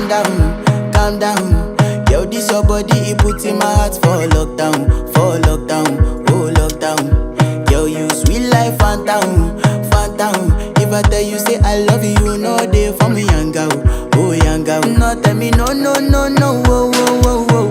calm down. Yo, this your body, it puts in my heart for lockdown, oh lockdown. Yo, you sweet life, phantom, phantom. If I tell you say I love you, you know they for me young girl, oh young girl. No tell me no, no, no, no, oh, oh, oh, oh.